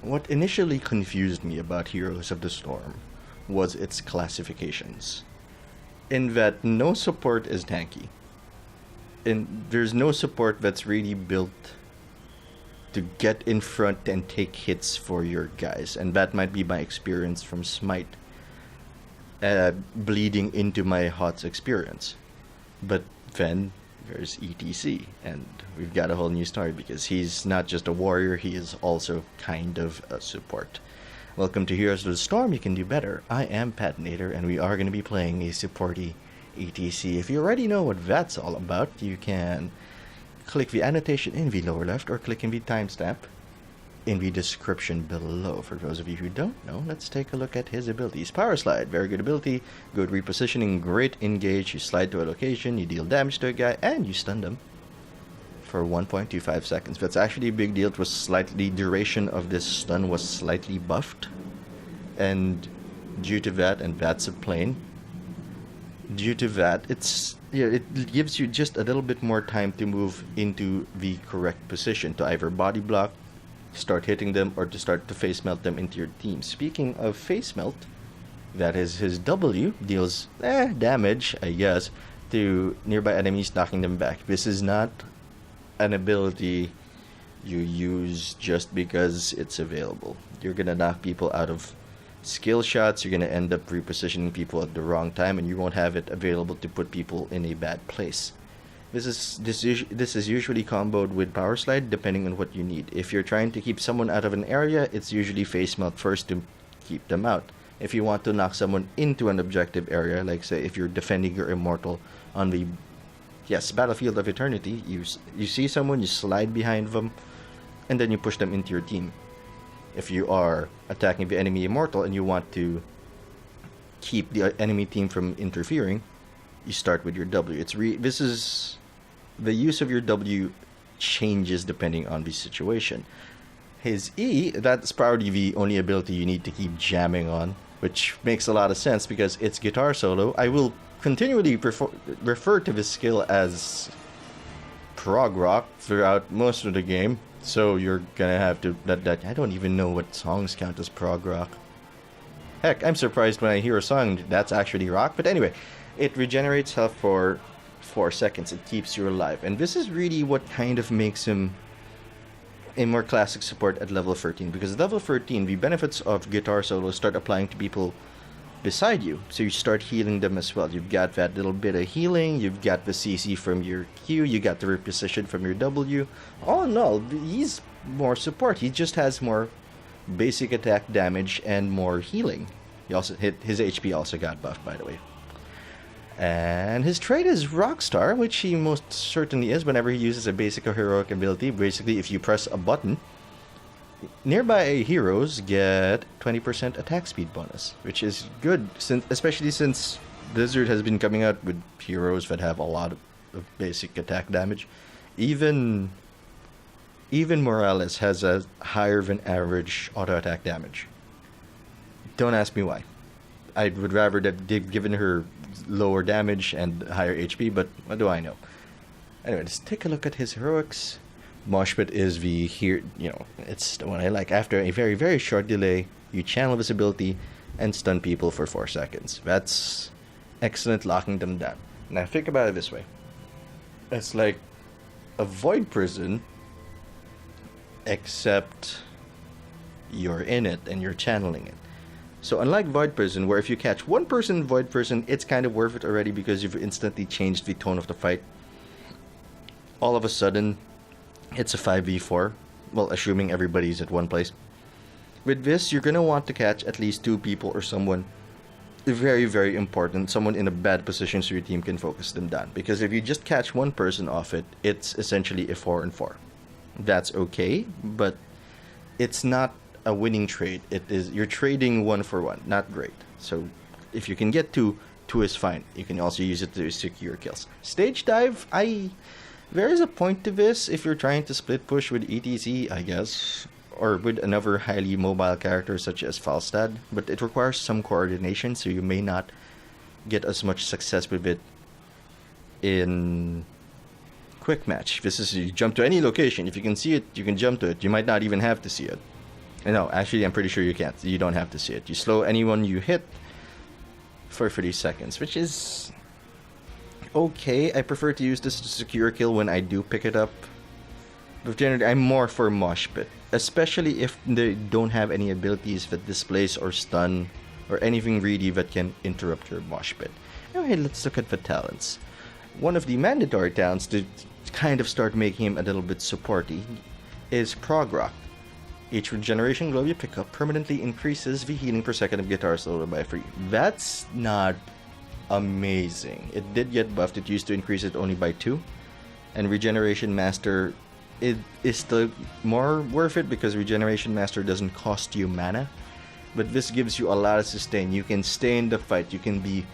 What initially confused me about Heroes of the Storm was its classifications, in that no support is tanky. And there's no support that's really built to get in front and take hits for your guys. And that might be my experience from Smite, bleeding into my HOTS experience. But then there's ETC, and we've got a whole new story because he's not just a warrior, he is also kind of a support. Welcome to Heroes of the Storm, you can do better. I am Patinator, and we are going to be playing a supporty ETC. If you already know what that's all about, you can click the annotation in the lower left or click in the timestamp in the description below. For those of you who don't know, let's take a look at his abilities. Power Slide, very good ability, good repositioning, great engage. You slide to a location, you deal damage to a guy, and you stun them for 1.25 seconds. That's actually a big deal. It was slightly, duration of this stun was slightly buffed, and due to that, and that's a plane, due to that, it gives you just a little bit more time to move into the correct position to either body block, start hitting them, or to start to face melt them into your team. Speaking of face melt, that is his W, deals damage, I guess, to nearby enemies, knocking them back. This is not an ability you use just because it's available. You're gonna knock people out of skill shots, you're gonna end up repositioning people at the wrong time, and you won't have it available to put people in a bad place. This is usually comboed with Power Slide depending on what you need. If you're trying to keep someone out of an area, it's usually face melt first to keep them out. If you want to knock someone into an objective area, like say if you're defending your immortal on the Battlefield of Eternity, you see someone, you slide behind them, and then you push them into your team. If you are attacking the enemy immortal and you want to keep the enemy team from interfering, you start with your W. This is the use of your W changes depending on the situation. His E, that's probably the only ability you need to keep jamming on, which makes a lot of sense because it's guitar solo. I will continually refer to this skill as prog rock throughout most of the game, so you're gonna have to I don't even know what songs count as prog rock. Heck, I'm surprised when I hear a song that's actually rock, but anyway, it regenerates health for 4 seconds. It keeps you alive, and this is really what kind of makes him a more classic support at level 13, because at level 13 the benefits of guitar solo start applying to people beside you, so you start healing them as well. You've got that little bit of healing, you've got the CC from your Q, you got the reposition from your W. All in all, he's more support. He just has more basic attack damage and more healing. He also his HP also got buffed, by the way. And his trait is Rockstar, which he most certainly is whenever he uses a basic or heroic ability. Basically, if you press a button, nearby heroes get 20% attack speed bonus, which is good, especially since Blizzard has been coming out with heroes that have a lot of basic attack damage. Even Morales has a higher than average auto attack damage. Don't ask me why. I would rather that they've given her lower damage and higher HP, but what do I know? Anyway, let's take a look at his heroics. Moshpit is it's the one I like. After a very, very short delay, you channel this ability and stun people for 4 seconds. That's excellent, locking them down. Now think about it this way. It's like a void prison, except you're in it and you're channeling it. So unlike Void Prison, where if you catch one person in Void Prison, it's kind of worth it already because you've instantly changed the tone of the fight. All of a sudden, it's a 5v4, well, assuming everybody's at one place. With this, you're going to want to catch at least 2 people or someone very, very important, someone in a bad position so your team can focus them down. Because if you just catch one person off it, it's essentially a 4-4. That's okay, but it's not a winning trade. You're trading 1 for 1, not great. So if you can get 2 is fine. You can also use it to secure kills. Stage dive, there is a point to this if you're trying to split push with ETC, I guess, or with another highly mobile character such as Falstad, but it requires some coordination, so you may not get as much success with it in quick match. This is, you jump to any location. If you can see it, you can jump to it. You might not even have to see it. No, actually, I'm pretty sure you can't. You don't have to see it. You slow anyone you hit for 30 seconds, which is okay. I prefer to use this to secure kill when I do pick it up. But generally, I'm more for mosh pit, especially if they don't have any abilities that displace or stun or anything really that can interrupt your mosh pit. Anyway, let's look at the talents. One of the mandatory talents to kind of start making him a little bit supporty is Prog Rock. Each regeneration globe you pick up permanently increases the healing per second of guitar solo by 3. That's not amazing. It did get buffed. It used to increase it only by 2. And Regeneration Master, it is still more worth it because Regeneration Master doesn't cost you mana. But this gives you a lot of sustain. You can stay in the fight. You can be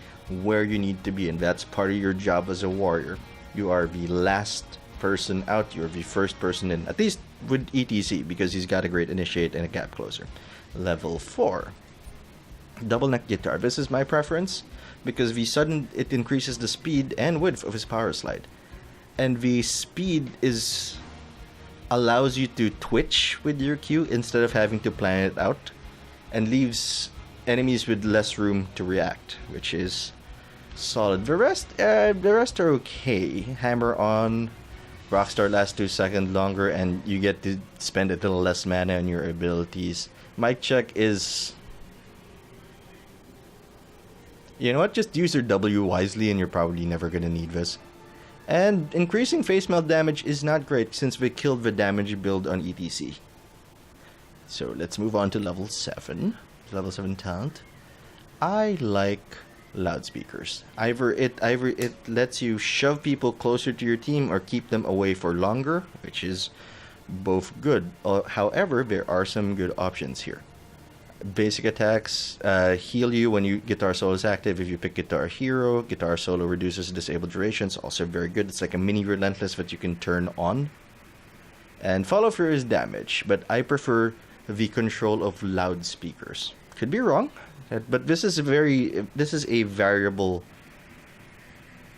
where you need to be. And that's part of your job as a warrior. You are the last person out. You're the first person in. At least with ETC, because he's got a great initiate and a gap closer. Level 4. Double neck guitar. This is my preference because it increases the speed and width of his power slide. And the speed allows you to twitch with your Q instead of having to plan it out, and leaves enemies with less room to react, which is solid. The rest are okay. Hammer on. Rockstar lasts 2 seconds longer, and you get to spend a little less mana on your abilities. Mic check is... You know what? Just use your W wisely, and you're probably never gonna need this. And increasing face melt damage is not great, since we killed the damage build on ETC. So let's move on to level 7. Level 7 talent. I like loudspeakers. Either it lets you shove people closer to your team or keep them away for longer, which is both good. However, there are some good options here. Basic attacks heal you when guitar solo is active. If you pick guitar hero, guitar solo reduces disabled durations, also very good. It's like a mini relentless that you can turn on. And follow through is damage, but I prefer the control of loudspeakers. Could be wrong, but this is a variable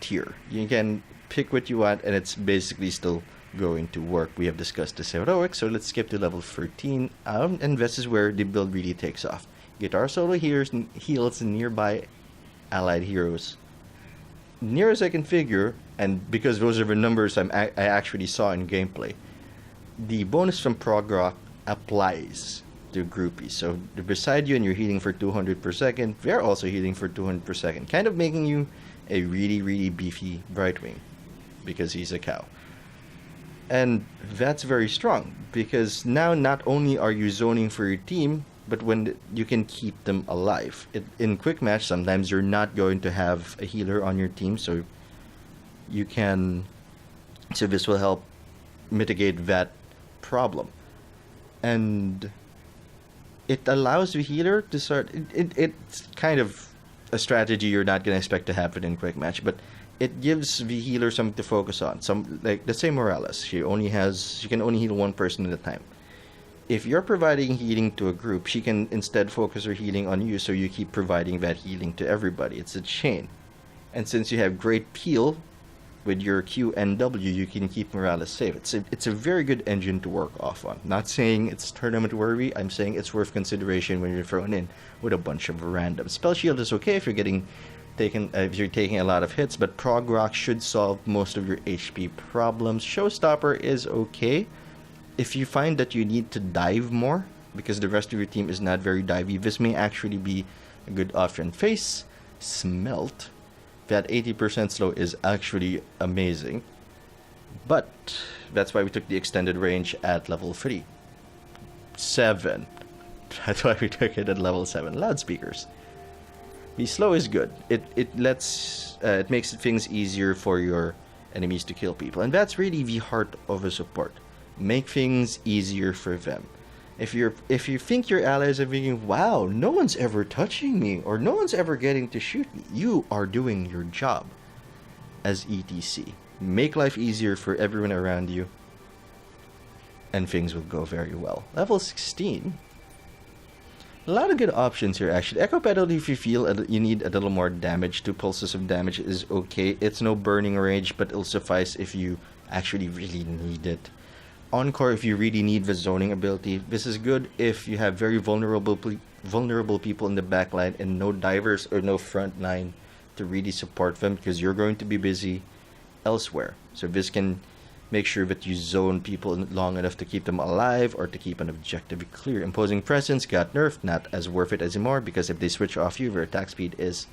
tier. You can pick what you want, and it's basically still going to work. We have discussed this heroic, so let's skip to level 13, and this is where the build really takes off. Guitar solo heals nearby allied heroes near as I can figure, and because those are the numbers I actually saw in gameplay. The bonus from Prog Rock applies to groupies. So they're beside you and you're healing for 200 per second. They're also healing for 200 per second. Kind of making you a really, really beefy Brightwing because he's a cow. And that's very strong because now not only are you zoning for your team, but when you can keep them alive. In quick match, sometimes you're not going to have a healer on your team, so this will help mitigate that problem. And it allows the healer to start. It's kind of a strategy you're not going to expect to happen in quick match, but it gives the healer something to focus on. Let's say Morales, she can only heal one person at a time. If you're providing healing to a group, she can instead focus her healing on you, so you keep providing that healing to everybody. It's a chain. And since you have great peel with your Q and W, you can keep Morales safe. It's a very good engine to work off on. Not saying it's tournament worthy, I'm saying it's worth consideration when you're thrown in with a bunch of random. Spell Shield is okay if you're taking a lot of hits, but Prog Rock should solve most of your HP problems. Showstopper is okay if you find that you need to dive more because the rest of your team is not very divey. This may actually be a good option. Face Smelt, that 80% slow is actually amazing, but that's why we took the extended range at level 7. That's why we took it at level 7. Loudspeakers. The slow is good. It makes things easier for your enemies to kill people, and that's really the heart of a support. Make things easier for them. If you think your allies are thinking, wow, no one's ever touching me or no one's ever getting to shoot me, you are doing your job as ETC. Make life easier for everyone around you, and things will go very well. Level 16. A lot of good options here, actually. Echo Pedal, if you feel you need a little more damage, 2 pulses of damage is okay. It's no burning rage, but it'll suffice if you actually really need it. Encore if you really need the zoning ability. This is good if you have very vulnerable people in the back line and no divers or no front line to really support them, because you're going to be busy elsewhere. So this can make sure that you zone people long enough to keep them alive or to keep an objective clear. Imposing presence got nerfed, not as worth it anymore, because if they switch off you, their attack speed is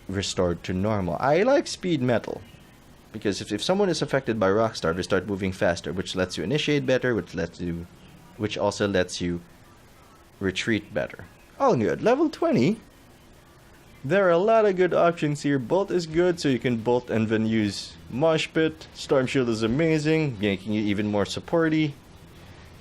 restored to normal. I like speed metal, because if someone is affected by Rockstar, they start moving faster, which lets you initiate better, which also lets you retreat better. All good. Level 20. There are a lot of good options here. Bolt is good, so you can bolt and then use Mosh Pit. Storm Shield is amazing, making you even more supporty.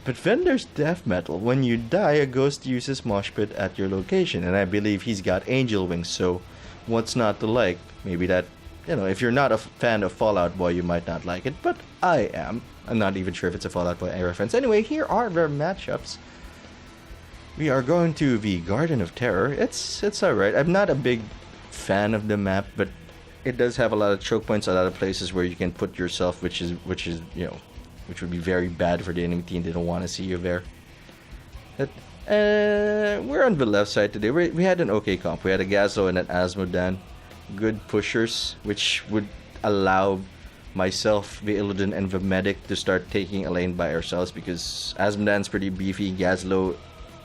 But then there's Death Metal. When you die, a ghost uses Mosh Pit at your location, and I believe he's got Angel Wings, so what's not to like? Maybe that, if you're not a fan of Fallout Boy, you might not like it, but I am. I'm not even sure if it's a Fallout Boy reference. Anyway, here are their matchups. We are going to the Garden of Terror. It's alright. I'm not a big fan of the map, but it does have a lot of choke points, a lot of places where you can put yourself, which would be very bad for the enemy team. They don't want to see you there. We're on the left side today. We had an okay comp. We had a Gazlo and an Asmodan. Good pushers, which would allow myself, the Illidan, and the Medic to start taking a lane by ourselves, because Asmodan's pretty beefy. Gazlo,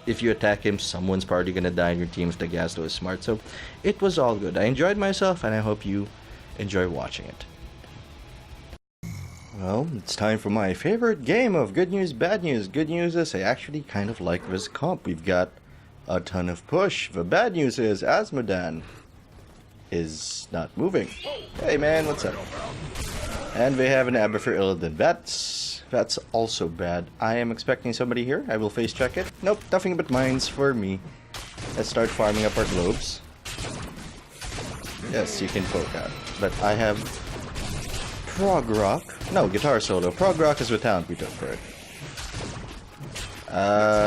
if you attack him, someone's probably gonna die in your team if the Gazlo is smart. So it was all good. I enjoyed myself, and I hope you enjoy watching it. Well, it's time for my favorite game of good news, bad news. Good news is I actually kind of like this comp. We've got a ton of push. The bad news is Asmodan is not moving. Hey man, what's up? And they have an Abba for Illidan. That's also bad. I am expecting somebody here. I will face check it. Nope, nothing but mines for me. Let's start farming up our globes. Yes, you can poke out. But I have Prog Rock. No, Guitar Solo. Prog Rock is the talent we took for it.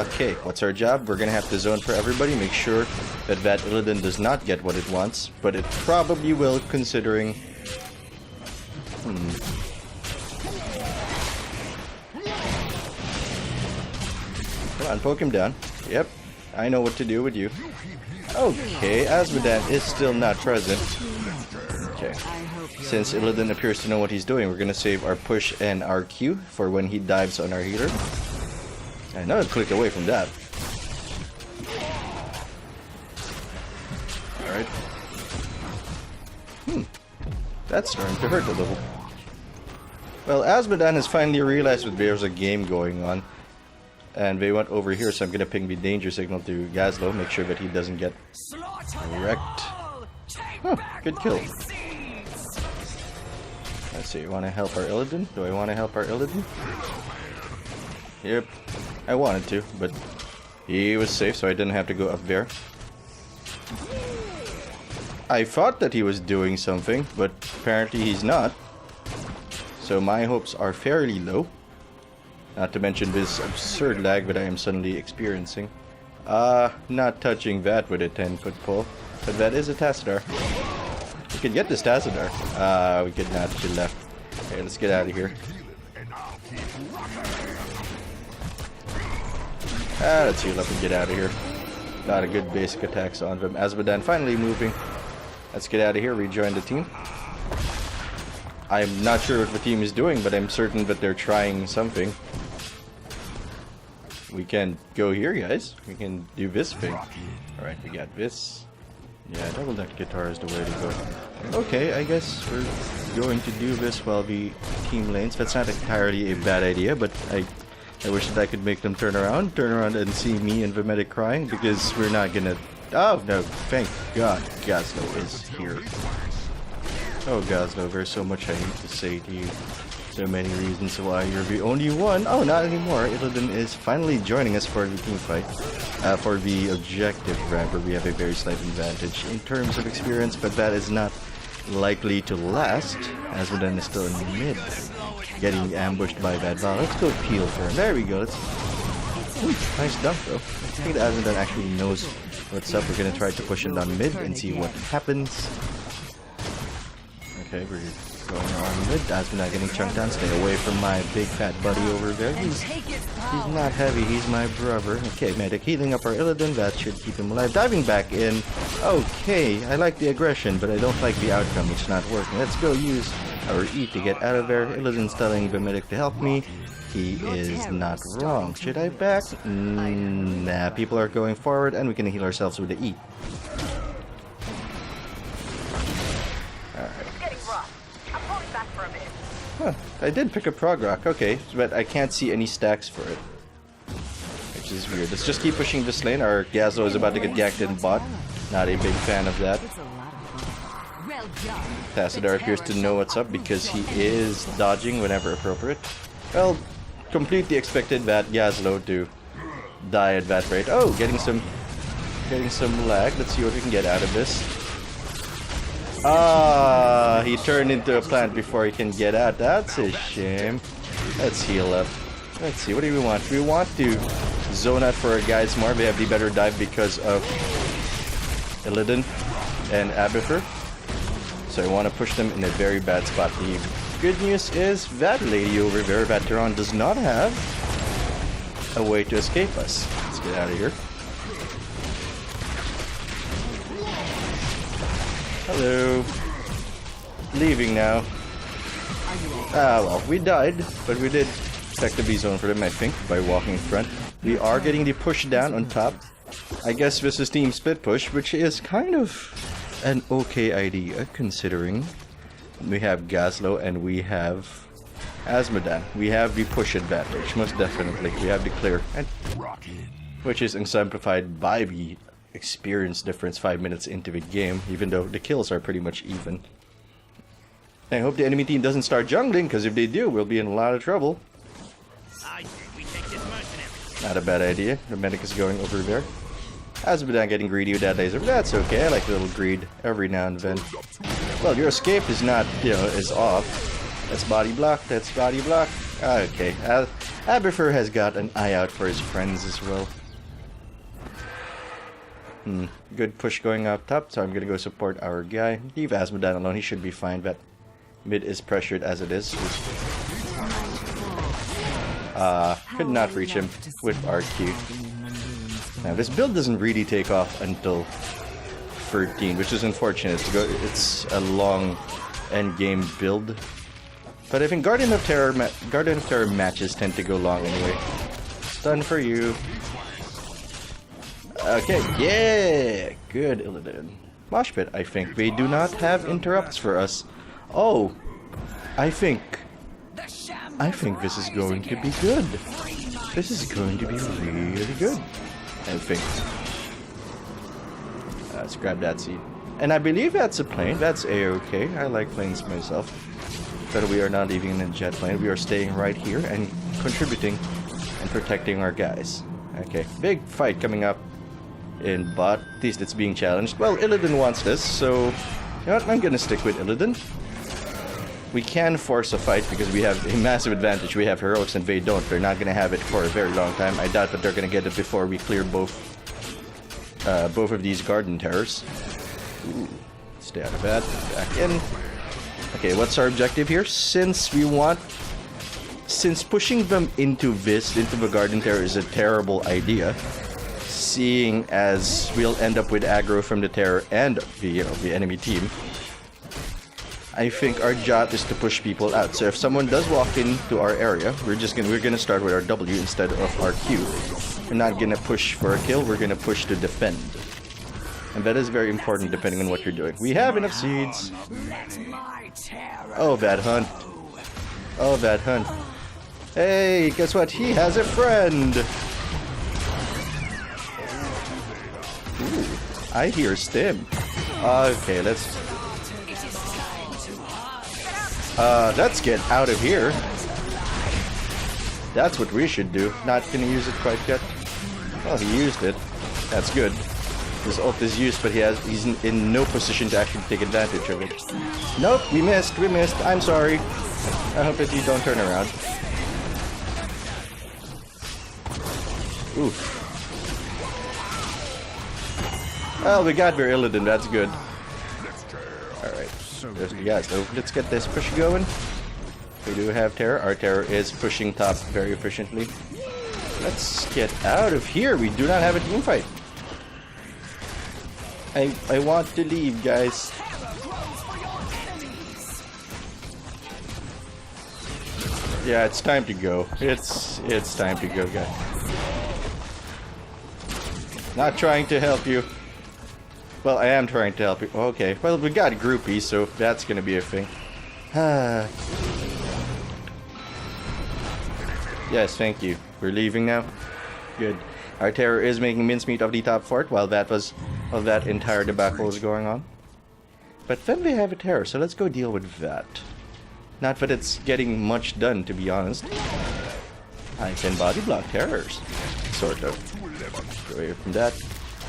Okay, what's our job? We're gonna have to zone for everybody. Make sure that Illidan does not get what it wants. But it probably will, considering... Come on, poke him down. Yep, I know what to do with you. Okay, Asmodan is still not present. Okay, since Illidan appears to know what he's doing, we're gonna save our push and our Q for when he dives on our healer. I know I'd click away from that. Alright. That's starting to hurt a little. Well, Asmodan has finally realized that there's a game going on. And they went over here, so I'm gonna ping the danger signal to Gazlo, make sure that he doesn't get wrecked. Oh, good kill. Let's see, wanna help our Illidan? Do I wanna help our Illidan? Yep, I wanted to, but he was safe, so I didn't have to go up there. I thought that he was doing something, but apparently he's not. So my hopes are fairly low. Not to mention this absurd lag that I am suddenly experiencing. Not touching that with a 10-foot pole. But that is a Tassadar. We could get this Tassadar. We could not. She left. Okay, let's get out of here. Let's heal up and get out of here. Not a good basic attacks on them. Asmodan finally moving. Let's get out of here, rejoin the team. I'm not sure what the team is doing, but I'm certain that they're trying something. We can go here, guys. We can do this thing. Alright, we got this. Yeah, double deck guitar is the way to go. Okay, I guess we're going to do this while the team lanes. That's not entirely a bad idea, but I wish that I could make them turn around and see me and the medic crying, because we're not gonna... Oh, no, thank God Gazlo is here. Oh, Gazlo, there's so much I need to say to you. So many reasons why you're the only one. Oh, not anymore. Illidan is finally joining us for the team fight. For the objective ramp, where we have a very slight advantage in terms of experience, but that is not likely to last. Asmodan is still in mid, getting ambushed by that ball. Let's go peel for him. There we go. Ooh, nice dunk, though. I think that Asmodan actually knows what's up. We're going to try to push him down mid and see what happens. Okay, we're going on mid. Asmodee getting chunked down. Stay away from my big fat buddy over there. He's not heavy. He's my brother. Okay, medic healing up our Illidan. That should keep him alive. Diving back in. Okay, I like the aggression, but I don't like the outcome. It's not working. Let's go use our E to get out of there. Illidan's telling the medic to help me. He is not wrong. Should I back? Nah, people are going forward, and we can heal ourselves with the E. Huh, I did pick a prog rock, okay, but I can't see any stacks for it. Which is weird. Let's just keep pushing this lane. Our Gazlo is about to get ganked in bot. Not a big fan of that. Patinator appears to know what's up because he is dodging whenever appropriate. Well, completely expected that Gazlo to die at that rate. Oh, getting some lag. Let's see what we can get out of this. Ah, he turned into a plant before he can get out. That's a shame. Let's heal up. Let's see, what do we want? We want to zone out for our guys more. We have the better dive because of Illidan and Abifer. So I want to push them in a very bad spot. The good news is that lady over there, Veteran, does not have a way to escape us. Let's get out of here. Hello. Leaving now. Ah, well, we died, but we did effectively zone for them, I think, by walking in front. We are getting the push down on top. I guess this is team split push, which is kind of an okay idea, considering we have Gazlo and we have Asmodee. We have the push advantage, most definitely. We have the clear, which is exemplified by the experience difference 5 minutes into the game, even though the kills are pretty much even. I hope the enemy team doesn't start jungling, because if they do, we'll be in a lot of trouble. Not a bad idea. The medic is going over there. Asmodee getting greedy with that laser. That's okay. I like a little greed every now and then. Well, your escape is not, is off. That's body block. That's body block. Okay. Abifer has got an eye out for his friends as well. Good push going up top, so I'm gonna go support our guy. Leave Asmodee alone, he should be fine, but mid is pressured as it is. Could not reach him with RQ. Now this build doesn't really take off until 13, which is unfortunate. It's a long end game build. But I think Guardian of Terror matches tend to go long anyway. Stun for you. Okay, yeah! Good, Illidan. Mosh pit, I think. They do not have interrupts for us. Oh! I think this is going to be good. This is going to be really good. I think. Let's grab that seed. And I believe that's a plane. That's A-okay. I like planes myself. But we are not leaving in a jet plane. We are staying right here and contributing and protecting our guys. Okay, big fight coming up in bot. At least it's being challenged. Well, Illidan wants this, so you know what? I'm gonna stick with Illidan. We can force a fight because we have a massive advantage. We have heroics and they don't. They're not gonna have it for a very long time. I doubt that they're gonna get it before we clear both of these garden terrors. Ooh, stay out of that. Back in. Okay, what's our objective here? Since pushing them into the garden terror is a terrible idea, seeing as we'll end up with aggro from the terror and the enemy team, I think our job is to push people out. So if someone does walk into our area, we're gonna start with our W instead of our Q. We're not gonna push for a kill, we're gonna push to defend. And that is very important depending on what you're doing. We have enough seeds. Oh, bad hunt. Oh, bad hunt. Hey, guess what? He has a friend. Ooh, I hear Stim. Okay, let's get out of here. That's what we should do. Not gonna use it quite yet. Well, he used it. That's good. His ult is used, but he's in no position to actually take advantage of it. Nope, we missed. I'm sorry. I hope that you don't turn around. Oof. Well, we got their Illidan, that's good. Alright. Yeah, so let's get this push going. We do have Terror. Our Terror is pushing top very efficiently. Let's get out of here. We do not have a team fight. I want to leave, guys. Yeah, it's time to go. It's time to go, guys. Not trying to help you. Well, I am trying to help you. Okay. Well, we got groupies, so that's gonna be a thing. Yes, thank you. We're leaving now. Good. Our Terror is making mincemeat of the top fort while that entire debacle was going on. But then we have a Terror, so let's go deal with that. Not that it's getting much done, to be honest. I can body block Terrors. Sort of. Go away from that.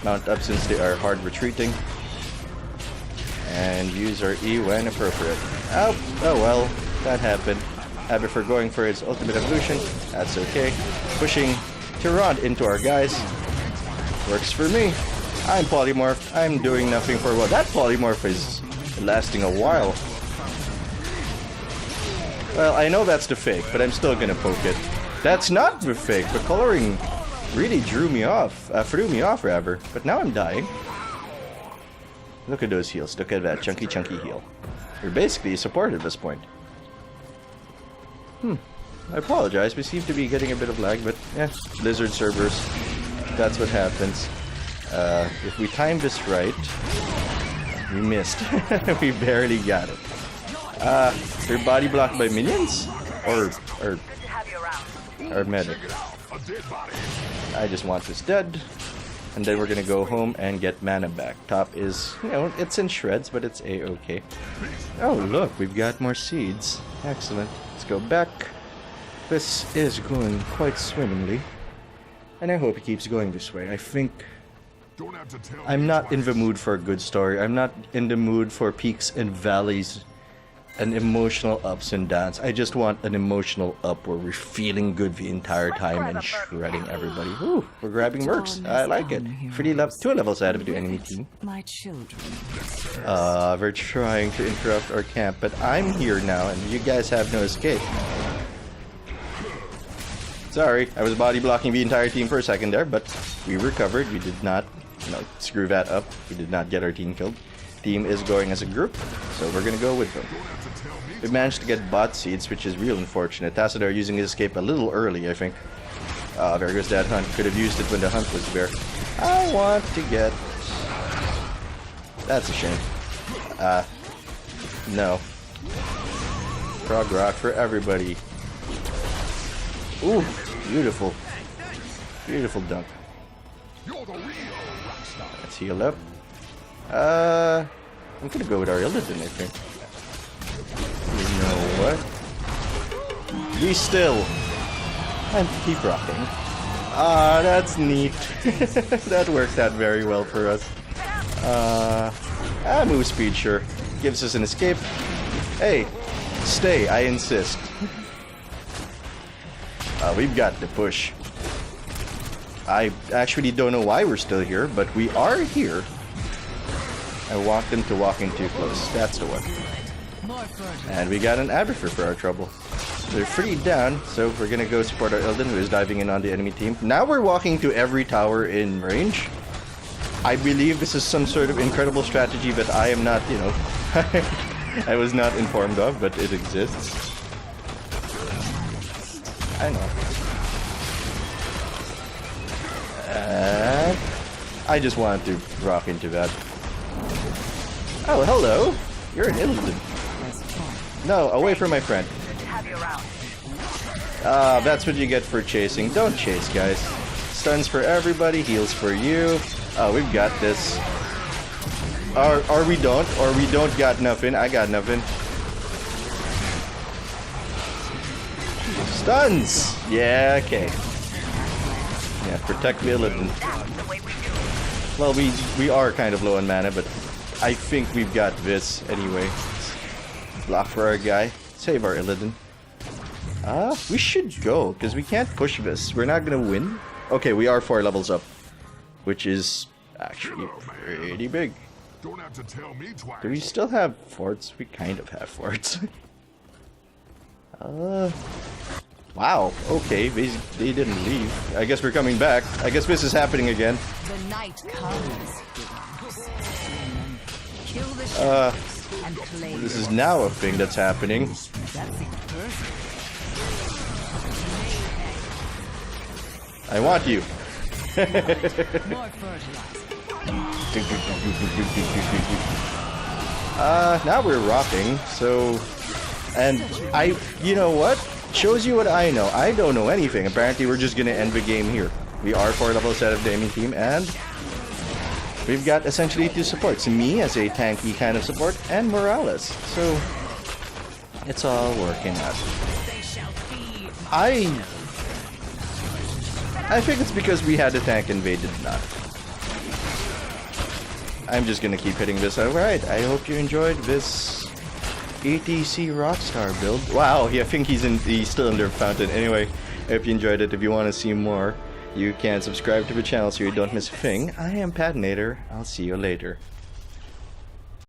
Mount up since they are hard retreating. And use our E when appropriate. Oh well. That happened. Before going for its ultimate evolution. That's okay. Pushing Tyrant into our guys. Works for me. I'm polymorphed. I'm doing nothing for a while. That polymorph is lasting a while. Well, I know that's the fake, but I'm still gonna poke it. That's not the fake. The coloring really threw me off rather. But now I'm dying. Look at those heals. Look at that chunky heal. You're basically a support at this point. I apologize. We seem to be getting a bit of lag, but yeah, Blizzard servers. That's what happens. If we time this right, we missed. We barely got it. They're body blocked by minions? Or medic? I just want this dead. And then we're gonna go home and get mana back. Top is, you know, it's in shreds, but it's a-okay. Oh, look, we've got more seeds. Excellent. Let's go back. This is going quite swimmingly. And I hope it keeps going this way. I think I'm not in the mood for a good story. I'm not in the mood for peaks and valleys and emotional ups and downs. I just want an emotional up where we're feeling good the entire time and shredding everybody. Ooh, we're grabbing mercs. I like it. 2 levels out of the enemy team. My children. They're trying to interrupt our camp, but I'm here now and you guys have no escape. Sorry, I was body blocking the entire team for a second there, but we recovered. We did not, screw that up. We did not get our team killed. Team is going as a group, so we're gonna go with them. We managed to get bot seeds, which is real unfortunate. Tassadar using his escape a little early, I think. There goes that hunt. Could have used it when the hunt was there. I want to get... That's a shame. No. Frog rock for everybody. Ooh, beautiful. Beautiful dunk. Let's heal up. I'm gonna go with our Illidan, I think. You know what? Be still. And keep rocking. Ah, that's neat. That worked out very well for us. Move speed, sure. Gives us an escape. Hey, stay, I insist. We've got to push. I actually don't know why we're still here, but we are here. I want them to walk in too close. That's the one. And we got an Abathur for our trouble. They're pretty down, so we're gonna go support our Illidan, who is diving in on the enemy team. Now we're walking to every tower in range. I believe this is some sort of incredible strategy that I am not, I was not informed of, but it exists. I know. I just wanted to rock into that. Oh, hello! You're an Illidan. No, away from my friend. That's what you get for chasing. Don't chase, guys. Stuns for everybody, heals for you. Oh, we've got this. Or we don't got nothing. I got nothing. Stuns! Yeah, okay. Yeah, protect the Illidan. Well, we are kind of low on mana, but I think we've got this anyway. Block for our guy. Save our Illidan. We should go, because we can't push this. We're not gonna win. Okay, we are 4 levels up. Which is actually pretty big. Don't have to tell me twice. Do we still have forts? We kind of have forts. Wow, okay, they didn't leave. I guess we're coming back. I guess this is happening again. The night comes. Kill the shadows and claim. This is now a thing that's happening. That's perfect. I want you. More fertilizer. Now we're rocking, so... And you know what? Shows you what I know. I don't know anything. Apparently we're just gonna end the game here. We are 4 level set of Damien team, and we've got essentially 2 supports. Me as a tanky kind of support, and Morales. So, it's all working out. I think it's because we had a tank and they did not. I'm just gonna keep hitting this. Alright, I hope you enjoyed this ETC Rockstar build. Wow, yeah, I think he's still under fountain. Anyway, I hope you enjoyed it. If you want to see more, you can subscribe to the channel so you don't miss a thing. I am Patinator. I'll see you later.